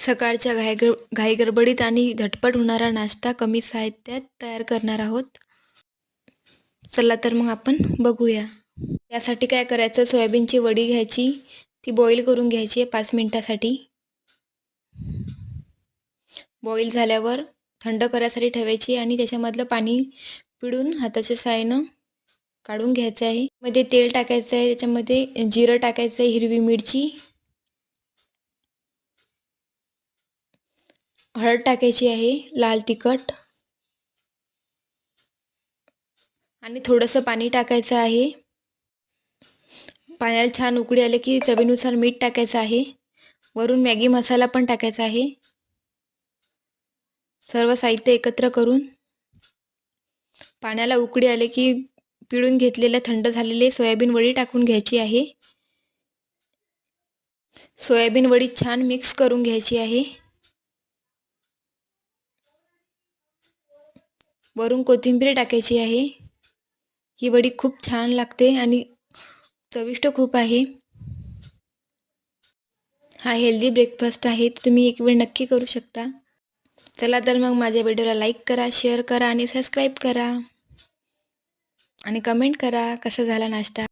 सकाळच्या घाईगडबडीत आणि झटपट होणारा नाश्ता कमी साहित्यात तयार करणार आहोत. चला तर मग आपण बघूया. यासाठी काय करायचं, सोयाबीनची वडी घ्यायची, ती बॉईल करून घ्यायची आहे 5 मिनिटासाठी. बॉईल झाल्यावर थंड करायसाठी ठेवायची आणि त्याच्यामधलं पाणी पिळून हाताच्या साहाय्यानं काढून घ्यायचं आहे. मध्ये तेल टाकायचं आहे, त्याच्यामध्ये जिरं टाकायचं आहे, हिरवी मिरची, हळद टाकायची आहे, लाल तिखट आणि थोडंसं पाणी टाकायचं आहे. पाण्याला छान उकळी आले की चवीनुसार मीठ टाकायचं आहे. वरून मॅगी मसाला पण टाकायचा आहे. सर्व साहित्य एकत्र करून पाण्याला उकळी आले की पिळून घेतलेले थंड झालेले सोयाबीन वडी टाकून घ्यायची आहे. सोयाबीन वडी छान मिक्स करून घ्यायची आहे. वरून कोथिंबीर टाकायची आहे. ही वडी खूप छान लागते आणि चविष्ट खूप आहे. हा हेल्दी ब्रेकफास्ट आहे, तुम्ही एक वेळ नक्की करू शकता. चला तर मग माझ्या व्हिडिओला लाईक करा, शेअर करा आणि सबस्क्राईब करा आणि कमेंट करा कसा झाला नाश्ता.